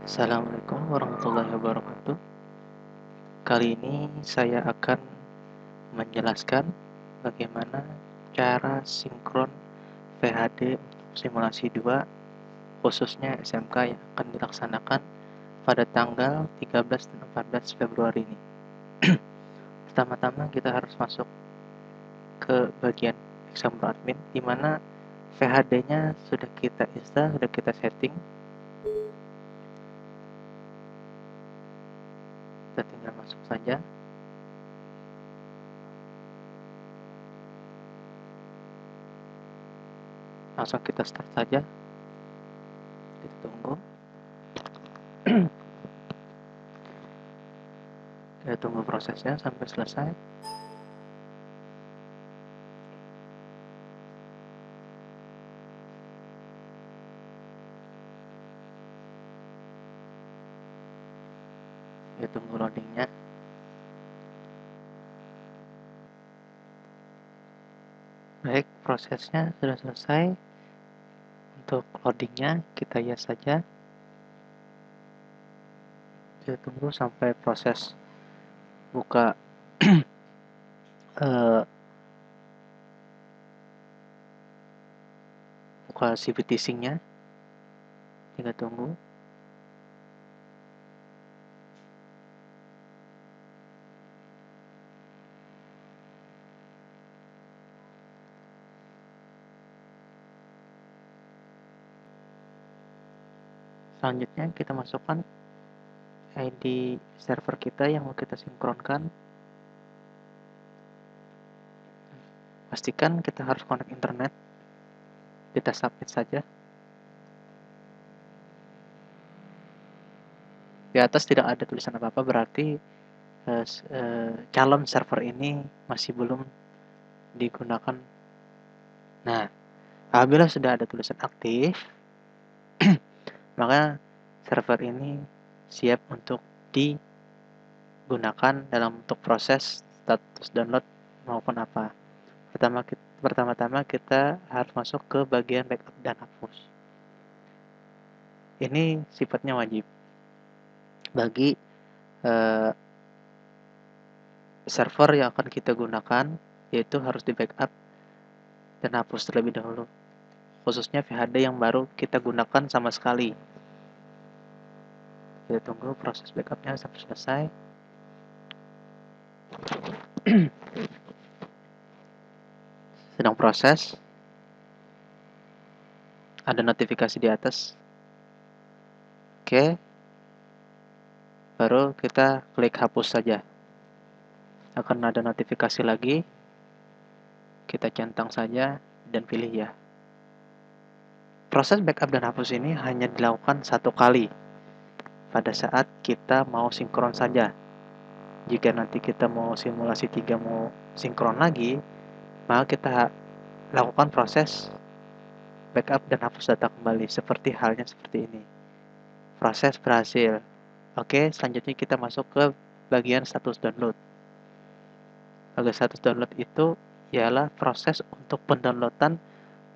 Assalamualaikum warahmatullahi wabarakatuh. Kali ini saya akan menjelaskan bagaimana cara sinkron VHD untuk simulasi 2, khususnya SMK yang akan dilaksanakan pada tanggal 13 dan 14 Februari ini. Pertama-tama kita harus masuk ke bagian example admin, di mana VHD-nya sudah kita install, sudah kita setting. Kita tinggal masuk saja. Langsung kita start saja. Kita tunggu. Kita tunggu prosesnya sampai selesai. Kita tunggu loadingnya. Baik, prosesnya sudah selesai. Untuk loadingnya kita yes saja. Kita tunggu sampai proses buka buka CVT sync-nya. Kita tunggu. Selanjutnya kita masukkan ID server kita yang mau kita sinkronkan. Pastikan kita harus connect internet. Kita submit saja. Di atas tidak ada tulisan apa-apa, berarti calon server ini masih belum digunakan. Nah, apabila sudah ada tulisan aktif, maka server ini siap untuk digunakan dalam bentuk proses status download maupun apa. Pertama-tama kita harus masuk ke bagian backup dan hapus. Ini sifatnya wajib bagi server yang akan kita gunakan, yaitu harus di backup dan hapus terlebih dahulu, khususnya VHD yang baru kita gunakan sama sekali. Kita tunggu proses backupnya sampai selesai. Sedang proses. Ada notifikasi di atas. Oke. Baru kita klik hapus saja. Akan ada notifikasi lagi. Kita centang saja dan pilih ya. Proses backup dan hapus ini hanya dilakukan satu kali pada saat kita mau sinkron saja. Jika nanti kita mau simulasi 3 mau sinkron lagi, maka kita lakukan proses backup dan hapus data kembali, seperti halnya seperti ini. Proses berhasil. Oke, selanjutnya kita masuk ke bagian status download. Bagian status download itu ialah proses untuk pendownloadan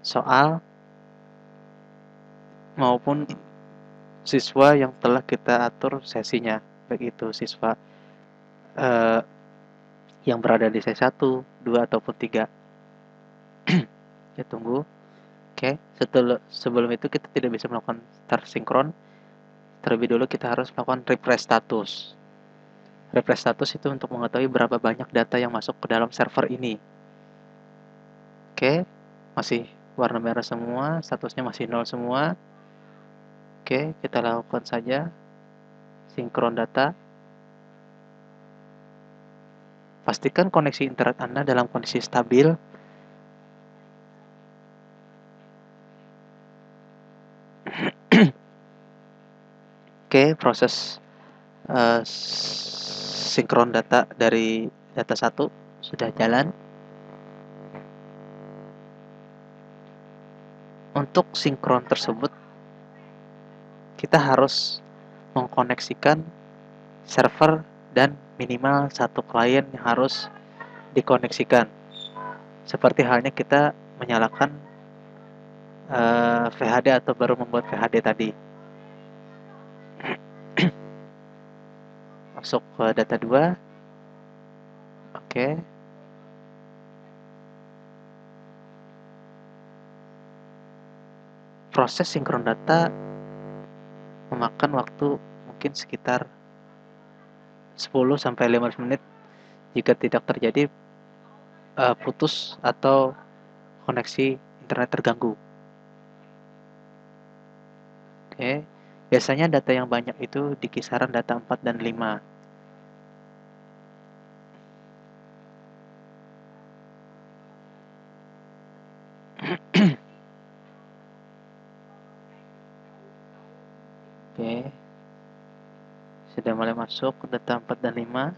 soal maupun siswa yang telah kita atur sesinya, baik itu siswa yang berada di sesi 1, 2, ataupun 3. Kita tunggu. Oke, sebelum itu kita tidak bisa melakukan start sinkron. Terlebih dulu kita harus melakukan refresh status. Refresh status itu untuk mengetahui berapa banyak data yang masuk ke dalam server ini. Oke, masih warna merah semua, statusnya masih 0 semua. Oke, kita lakukan saja sinkron data. Pastikan koneksi internet Anda dalam kondisi stabil. Oke, proses sinkron data dari data 1 sudah jalan. Untuk sinkron tersebut, kita harus mengkoneksikan server dan minimal satu klien yang harus dikoneksikan. Seperti halnya kita menyalakan VHD atau baru membuat VHD tadi. Masuk ke data 2. Oke. Proses sinkron data memakan waktu mungkin sekitar 10-15 menit jika tidak terjadi putus atau koneksi internet terganggu. Oke. Biasanya data yang banyak itu di kisaran data 4 dan 5. Oke. Sudah mulai masuk ke data 4 dan 5.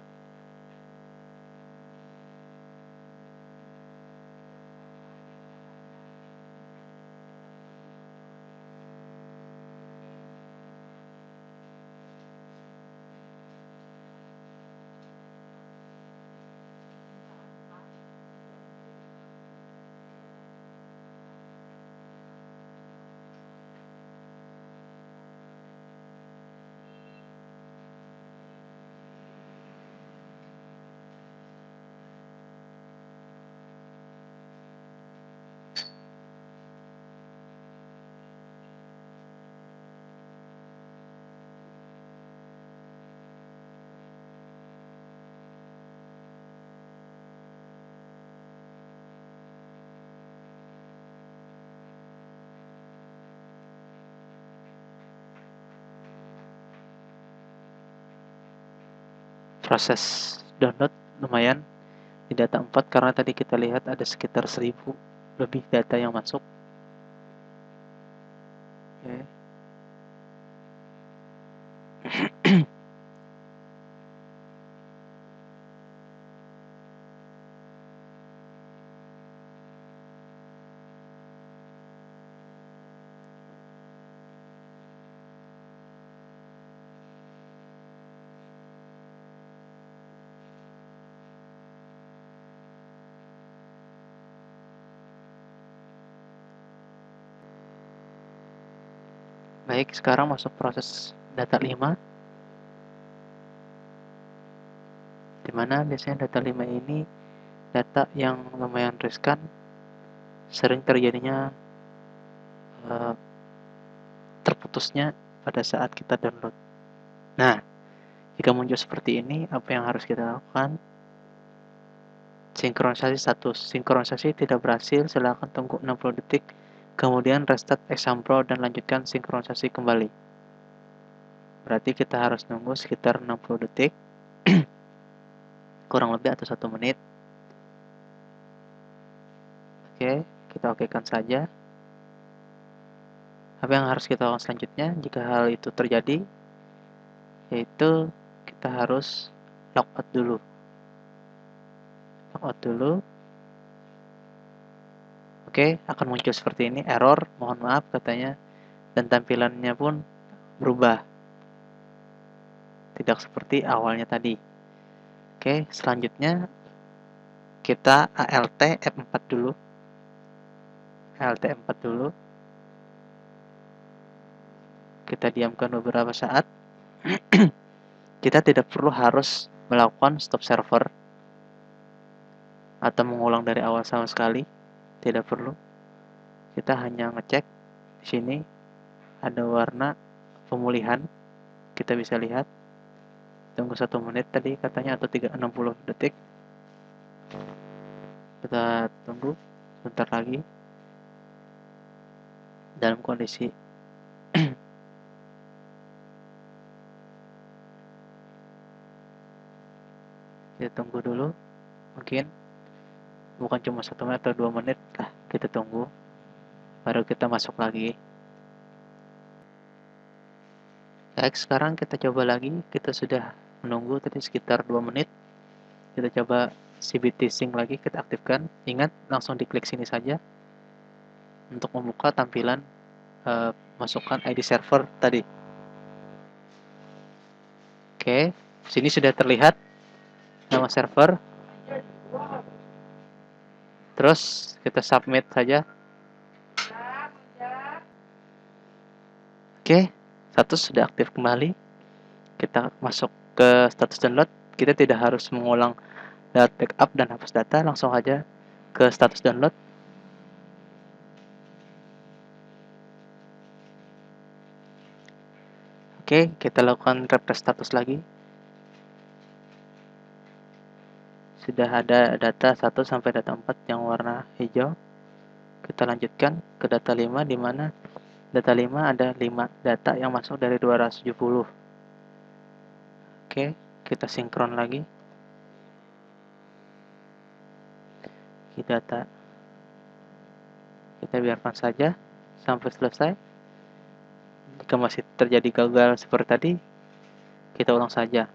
Proses download lumayan di data 4 karena tadi kita lihat ada sekitar 1000 lebih data yang masuk. Oke. Baik, sekarang masuk proses data 5. Dimana biasanya data 5 ini data yang lumayan riskan, sering terjadinya terputusnya pada saat kita download. Nah, jika muncul seperti ini, apa yang harus kita lakukan? Sinkronisasi status. Sinkronisasi tidak berhasil, silakan tunggu 60 detik, kemudian restart example dan lanjutkan sinkronisasi kembali. Berarti kita harus nunggu sekitar 60 detik, kurang lebih atau 1 menit. Oke, kita okekan saja. Apa yang harus kita lakukan selanjutnya jika hal itu terjadi? Yaitu kita harus logout dulu. Logout dulu. Oke, akan muncul seperti ini, error, mohon maaf katanya, dan tampilannya pun berubah. Tidak seperti awalnya tadi. Oke, selanjutnya kita ALT F4 dulu. ALT F4 dulu. Kita diamkan beberapa saat. Kita tidak perlu harus melakukan stop server atau mengulang dari awal sama sekali. Tidak perlu. Kita hanya ngecek di sini ada warna pemulihan. Kita bisa lihat. Tunggu 1 menit tadi katanya atau 60 detik. Kita tunggu sebentar lagi. Dalam kondisi kita tunggu dulu. Mungkin bukan cuma 1 menit atau 2 menit lah, kita tunggu baru kita masuk lagi. Baik, sekarang kita coba lagi. Kita sudah menunggu tadi sekitar 2 menit. Kita coba CBT Sync lagi, kita aktifkan. Ingat, langsung diklik sini saja untuk membuka tampilan masukkan ID server tadi. Oke, sini sudah terlihat nama server. Terus kita submit saja. Oke, status sudah aktif kembali. Kita masuk ke status download, kita tidak harus mengulang backup dan hapus data, langsung aja ke status download. Oke, kita lakukan refresh status lagi. Sudah ada data 1 sampai data 4 yang warna hijau. Kita lanjutkan ke data 5, di mana data 5 ada 5 data yang masuk dari 270. Oke, kita sinkron lagi. Kita biarkan saja sampai selesai. Jika masih terjadi gagal seperti tadi, kita ulang saja.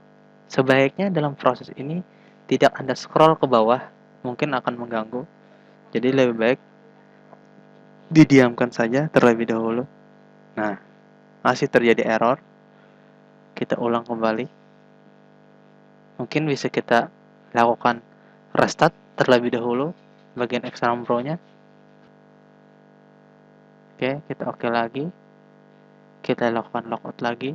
Sebaiknya dalam proses ini tidak Anda scroll ke bawah, mungkin akan mengganggu. Jadi lebih baik didiamkan saja terlebih dahulu. Nah, masih terjadi error. Kita ulang kembali. Mungkin bisa kita lakukan restart terlebih dahulu bagian Exam Pro-nya. Oke, kita oke lagi. Kita lakukan logout lagi.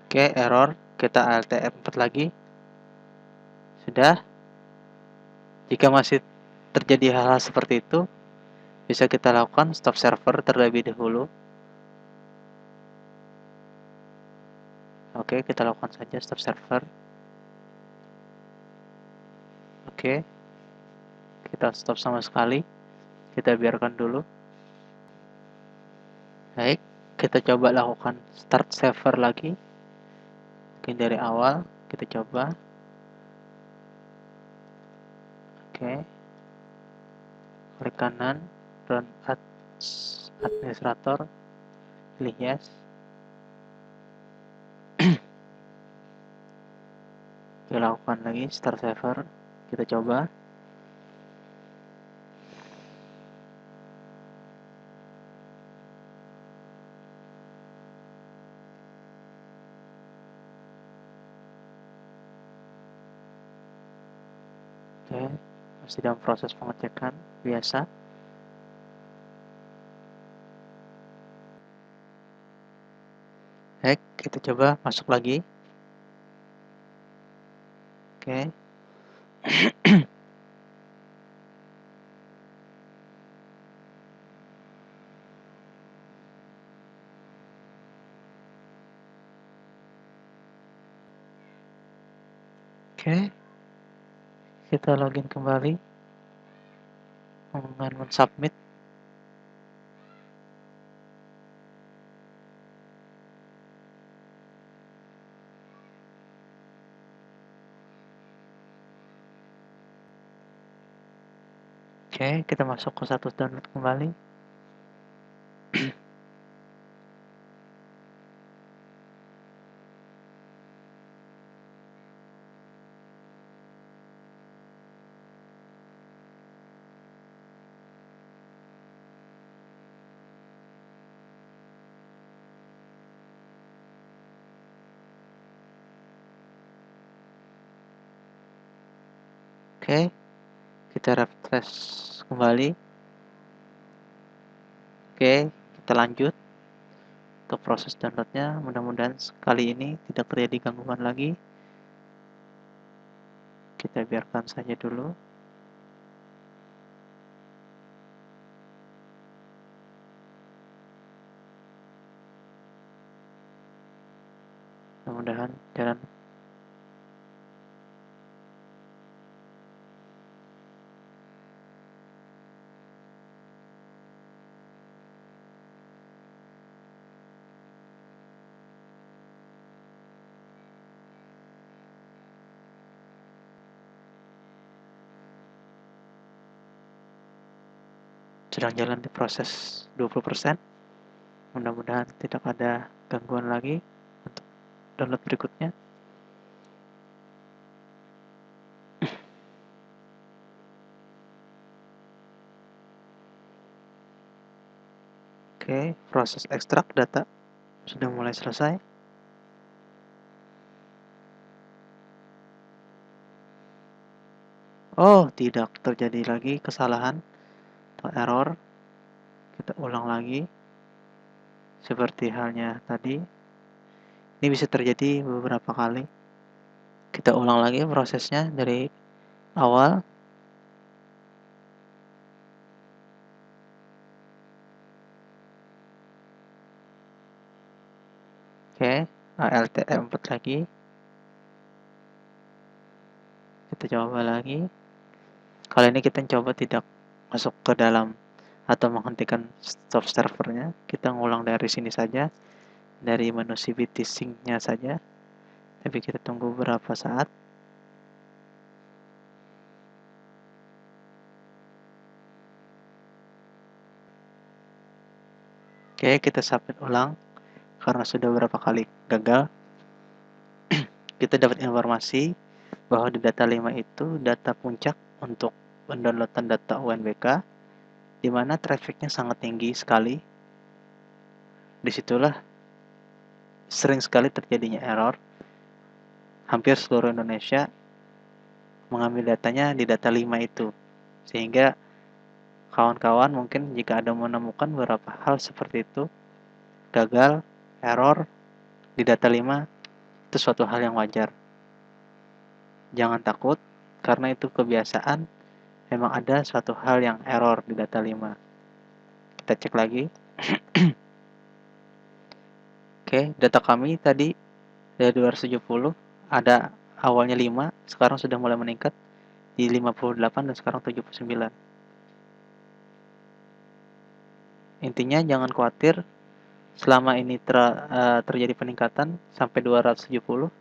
Oke, error. Kita Alt F4 lagi. Sudah. Jika masih terjadi hal-hal seperti itu, bisa kita lakukan stop server terlebih dahulu. Oke, kita lakukan saja stop server. Oke, kita stop sama sekali. Kita biarkan dulu. Baik, kita coba lakukan start server lagi. Mungkin dari awal, kita coba. Oke, klik kanan, run as administrator, pilih yes. Kita lakukan lagi start server. Kita coba. Oke, masih dalam proses pengecekan biasa. Baik, kita coba masuk lagi. Oke. Oke. Kita login kembali. Kemudian submit. Oke, kita masuk ke status download kembali. Oke, kita refresh kembali. Oke, kita lanjut untuk proses downloadnya. Mudah-mudahan kali ini tidak terjadi gangguan lagi. Kita biarkan saja dulu. Mudah-mudahan jalan. Sedang jalan di proses 20%. Mudah-mudahan tidak ada gangguan lagi untuk download berikutnya. Oke, proses ekstrak data sudah mulai selesai. Oh, tidak terjadi lagi kesalahan atau error. Kita ulang lagi. Seperti halnya tadi. Ini bisa terjadi beberapa kali. Kita ulang lagi prosesnya dari awal. Oke, ALT4 lagi. Kita coba lagi. Kali ini kita coba tidak masuk ke dalam atau menghentikan stop servernya. Kita ngulang dari sini saja, dari menu CVT sync-nya saja. Tapi kita tunggu beberapa saat. Oke, kita submit ulang karena sudah beberapa kali gagal. Kita dapat informasi bahwa di data 5 itu data puncak untuk mendownloadan data UNBK, di mana trafficnya sangat tinggi sekali. Disitulah sering sekali terjadinya error. Hampir seluruh Indonesia mengambil datanya di data 5 itu. Sehingga kawan-kawan mungkin jika ada menemukan beberapa hal seperti itu, gagal, error di data 5, itu suatu hal yang wajar. Jangan takut, karena itu kebiasaan, memang ada suatu hal yang error di data 5. Kita cek lagi. Oke, data kami tadi dari 270, ada awalnya 5, sekarang sudah mulai meningkat di 58 dan sekarang 79. Intinya jangan khawatir, selama ini terjadi peningkatan sampai 270,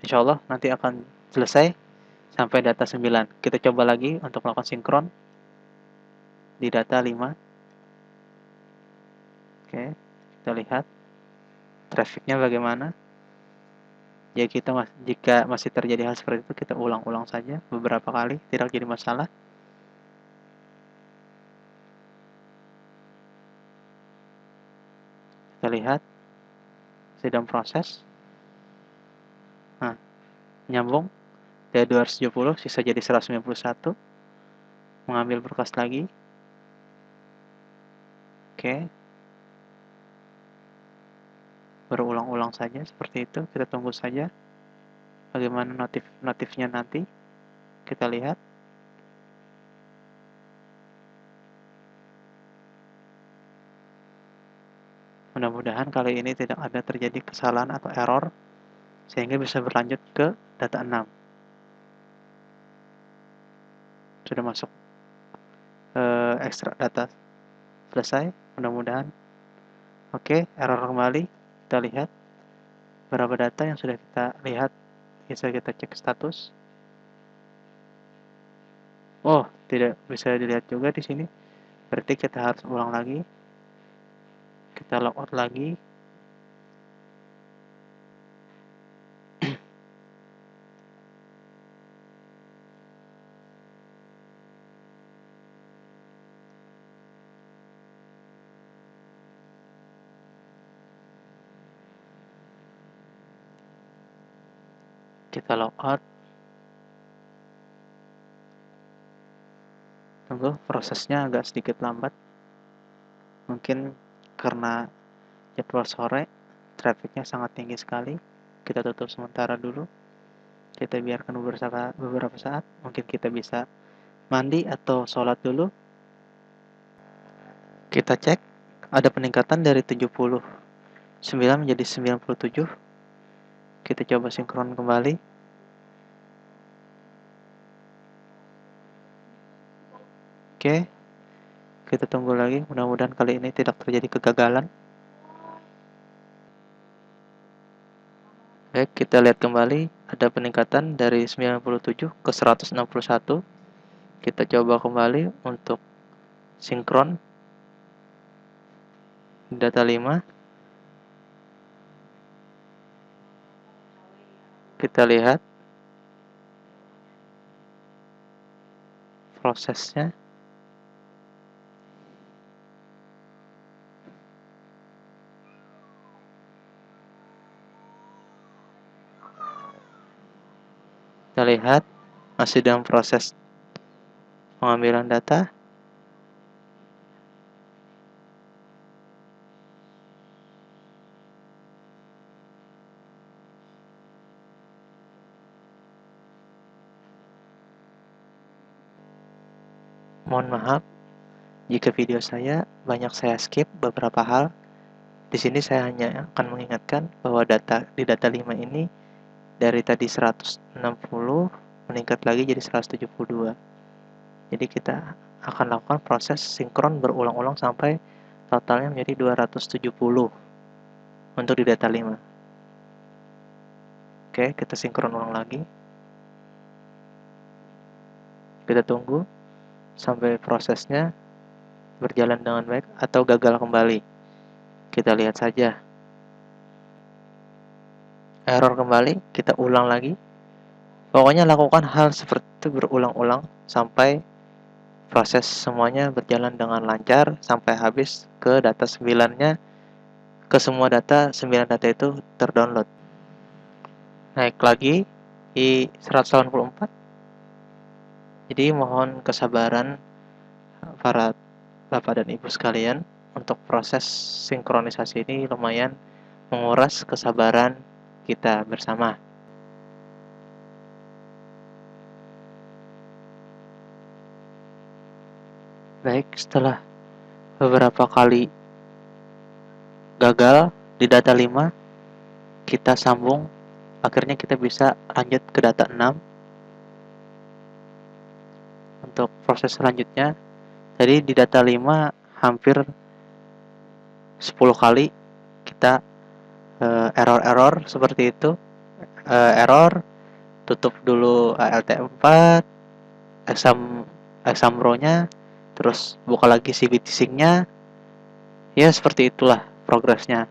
insya Allah nanti akan selesai sampai data 9. Kita coba lagi untuk melakukan sinkron di data 5. Oke, kita lihat trafficnya bagaimana. Ya, jika masih terjadi hal seperti itu, kita ulang-ulang saja beberapa kali, tidak jadi masalah. Kita lihat sedang proses. Nah, nyambung dari 270 sisa jadi 191. Mengambil berkas lagi. Oke, berulang-ulang saja seperti itu. Kita tunggu saja bagaimana notifnya nanti. Kita lihat. Mudah-mudahan kali ini tidak ada terjadi kesalahan atau error sehingga bisa berlanjut ke data 6. Sudah masuk ekstrak data selesai, mudah-mudahan. Oke, error kembali. Kita lihat berapa data yang sudah kita lihat. Bisa kita cek status. Oh, tidak bisa dilihat juga di sini. Berarti kita harus ulang lagi. Kita logout lagi. Kita logout. Tunggu, prosesnya agak sedikit lambat. Mungkin karena jadwal sore, trafficnya sangat tinggi sekali. Kita tutup sementara dulu. Kita biarkan beberapa saat. Mungkin kita bisa mandi atau sholat dulu. Kita cek, ada peningkatan dari 79 menjadi 97. Kita coba sinkron kembali. Oke, kita tunggu lagi. Mudah-mudahan kali ini tidak terjadi kegagalan. Baik, kita lihat kembali. Ada peningkatan dari 97 ke 161. Kita coba kembali untuk sinkron data 5. Kita lihat prosesnya. lihat masih dalam proses pengambilan data. Mohon maaf jika video saya banyak saya skip beberapa hal. Di sini saya hanya akan mengingatkan bahwa di data 5 ini dari tadi 160 meningkat lagi jadi 172. Jadi kita akan lakukan proses sinkron berulang-ulang sampai totalnya menjadi 270 untuk di data 5. Oke, kita sinkron ulang lagi. Kita tunggu sampai prosesnya berjalan dengan baik atau gagal kembali. Kita lihat saja. Error kembali, kita ulang lagi. Pokoknya lakukan hal seperti itu berulang-ulang sampai proses semuanya berjalan dengan lancar sampai habis ke data 9-nya, ke semua data, 9 data itu terdownload. Naik lagi di 184. Jadi mohon kesabaran para Bapak dan Ibu sekalian, untuk proses sinkronisasi ini lumayan menguras kesabaran kita bersama. Baik, setelah beberapa kali gagal di data 5, kita sambung, akhirnya kita bisa lanjut ke data 6. Untuk proses selanjutnya, jadi di data 5 hampir 10 kali kita error-error seperti itu. Error, tutup dulu ALT4, exam row-nya, terus buka lagi CBT sync-nya. Ya, seperti itulah progresnya.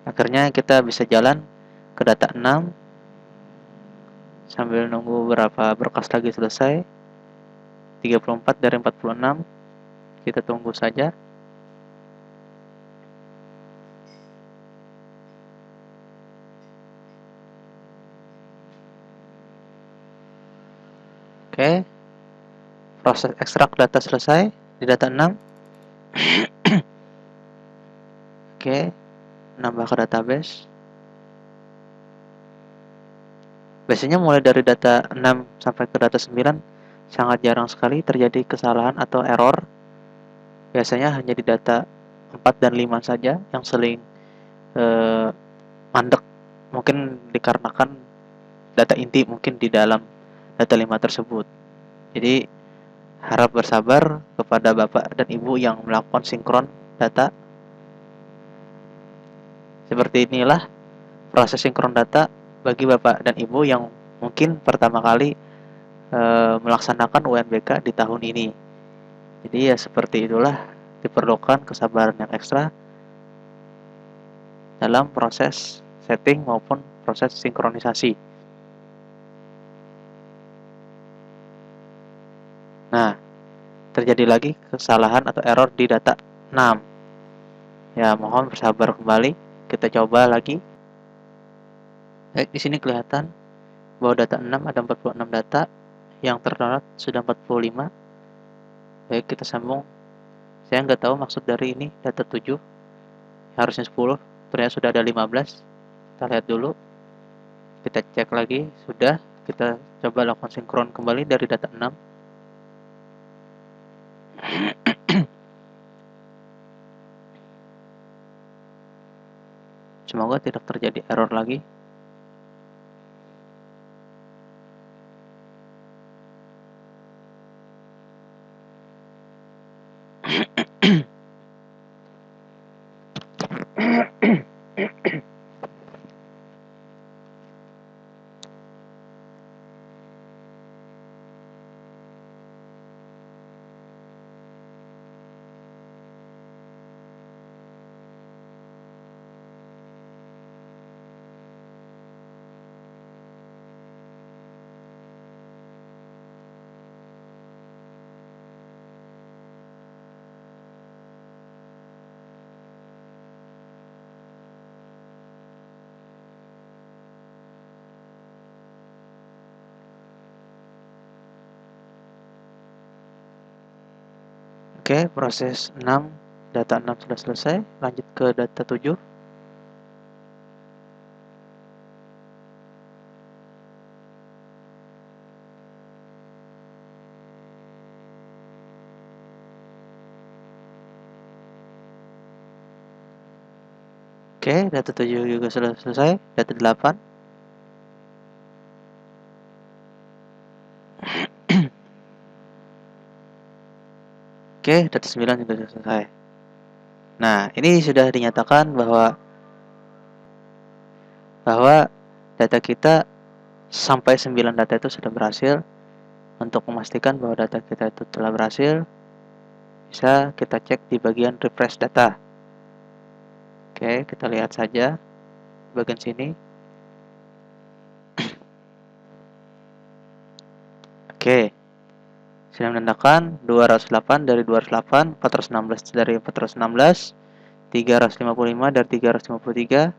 Akhirnya kita bisa jalan ke data 6 sambil nunggu berapa berkas lagi selesai. 34 dari 46. Kita tunggu saja. Oke. Proses ekstrak data selesai di data 6. Oke. Nambah ke database. Biasanya mulai dari data 6 sampai ke data 9 sangat jarang sekali terjadi kesalahan atau error. Biasanya hanya di data 4 dan 5 saja yang seling mandek. Mungkin dikarenakan data inti mungkin di dalam data 5 tersebut. Jadi harap bersabar kepada Bapak dan Ibu yang melakukan sinkron data. Seperti inilah proses sinkron data bagi Bapak dan Ibu yang mungkin pertama kali melaksanakan UNBK di tahun ini. Jadi ya seperti itulah, diperlukan kesabaran yang ekstra dalam proses setting maupun proses sinkronisasi. Nah, terjadi lagi kesalahan atau error di data 6. Ya, mohon bersabar kembali. Kita coba lagi. Baik, di sini kelihatan bahwa data 6 ada 46 data, yang terdownload sudah 45. Baik, kita sambung. Saya nggak tahu maksud dari ini data 7. Harusnya 10, ternyata sudah ada 15. Kita lihat dulu. Kita cek lagi, sudah. Kita coba lakukan sinkron kembali dari data 6. Semoga tidak terjadi error lagi. Oke, proses 6, data 6 sudah selesai. Lanjut ke data 7. Oke, data 7 juga sudah selesai. Data 8. Oke, data 9 juga sudah selesai. Nah, ini sudah dinyatakan bahwa data kita sampai 9 data itu sudah berhasil. Untuk memastikan bahwa data kita itu telah berhasil, bisa kita cek di bagian refresh data. Oke, kita lihat saja bagian sini. Oke, sudah menandakan 208 dari 208, 416 dari 416, 355 dari 353,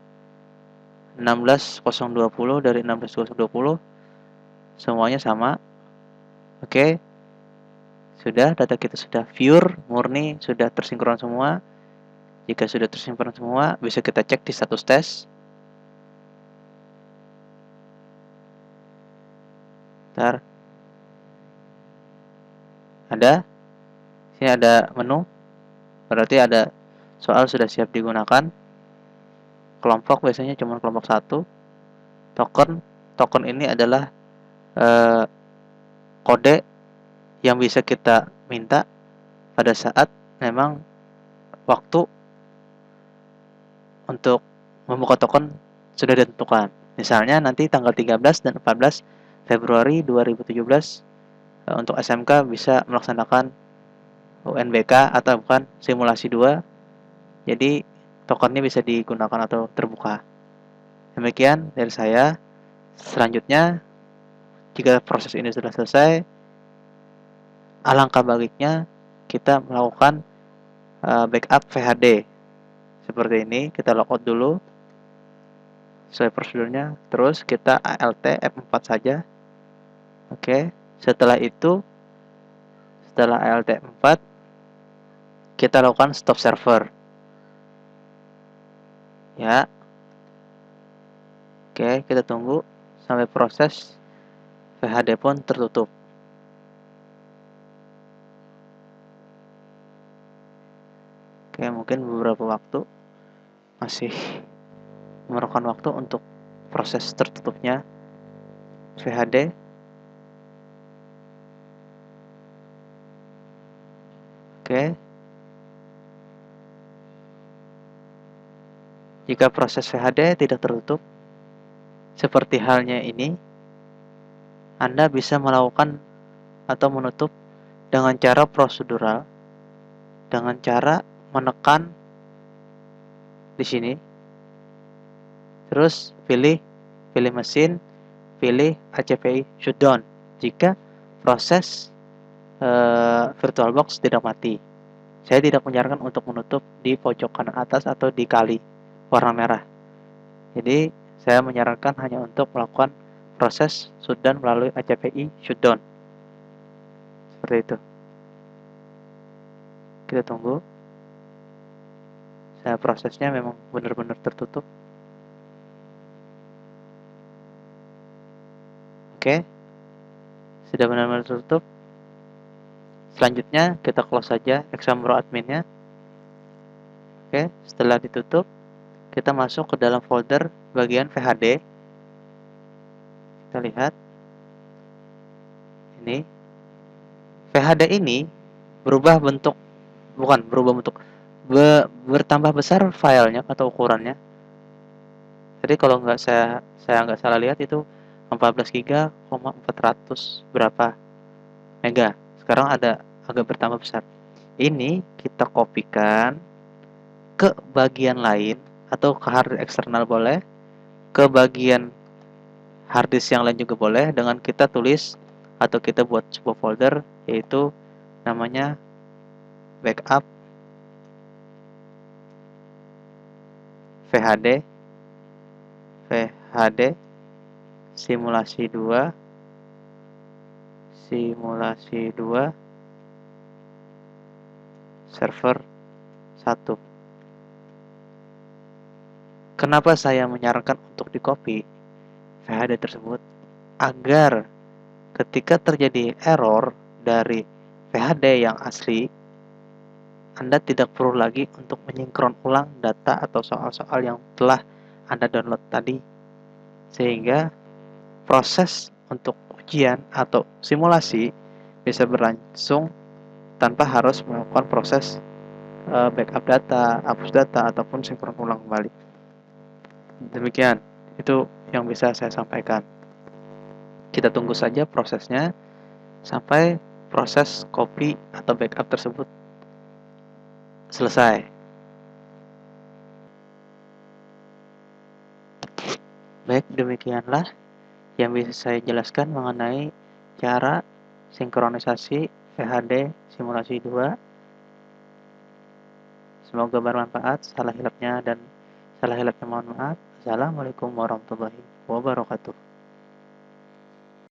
16020 dari 16020, semuanya sama. Oke, sudah, data kita sudah pure, murni, sudah tersinkron semua. Jika sudah tersinkron semua, bisa kita cek di status tes. Bentar. Ada. Sini ada menu. Berarti ada soal sudah siap digunakan. Kelompok biasanya cuma kelompok 1. Token ini adalah kode yang bisa kita minta pada saat memang waktu untuk membuka token sudah ditentukan. Misalnya nanti tanggal 13 dan 14 Februari 2017 untuk SMK bisa melaksanakan UNBK atau bukan simulasi 2. Jadi tokennya bisa digunakan atau terbuka. Demikian dari saya. Selanjutnya, jika proses ini sudah selesai, alangkah baiknya kita melakukan backup VHD. Seperti ini, kita logout dulu sesuai prosedurnya. Terus kita ALT F4 saja. Oke, setelah ALT 4, kita lakukan stop server. Ya. Oke, kita tunggu sampai proses VHD pun tertutup. Oke, mungkin beberapa waktu masih memerlukan waktu untuk proses tertutupnya VHD. Oke. Jika proses VHD tidak tertutup, seperti halnya ini, Anda bisa melakukan atau menutup dengan cara prosedural, dengan cara menekan di sini, terus pilih mesin, pilih HCPI shutdown jika proses VirtualBox tidak mati. Saya tidak menyarankan untuk menutup di pojok kanan atas atau di kali warna merah. Jadi saya menyarankan hanya untuk melakukan proses shutdown melalui HCPI shutdown. Seperti itu. Kita tunggu. Saya prosesnya memang benar-benar tertutup. Oke. Sudah benar-benar tertutup. Selanjutnya kita close saja Examro adminnya. Oke, setelah ditutup, kita masuk ke dalam folder bagian VHD. Kita lihat. Ini. VHD ini berubah bentuk, bertambah besar filenya atau ukurannya. Jadi kalau saya nggak salah lihat itu 14 GB, 400 berapa mega. Sekarang ada agak bertambah besar. Ini kita kopikan ke bagian lain atau ke hard eksternal boleh, ke bagian harddisk yang lain juga boleh, dengan kita tulis atau kita buat sebuah folder yaitu namanya backup VHD simulasi 2 simulasi 2 server 1. Kenapa saya menyarankan untuk di-copy VHD tersebut? Agar ketika terjadi error dari VHD yang asli, Anda tidak perlu lagi untuk menyinkron ulang data atau soal-soal yang telah Anda download tadi. Sehingga proses untuk ujian atau simulasi bisa berlangsung tanpa harus melakukan proses backup data, hapus data, ataupun sinkron ulang kembali. Demikian, itu yang bisa saya sampaikan. Kita tunggu saja prosesnya sampai proses copy atau backup tersebut selesai. Baik, demikianlah yang bisa saya jelaskan mengenai cara sinkronisasi VHD simulasi 2. Semoga bermanfaat. Salah hilapnya mohon maaf. Assalamualaikum warahmatullahi wabarakatuh.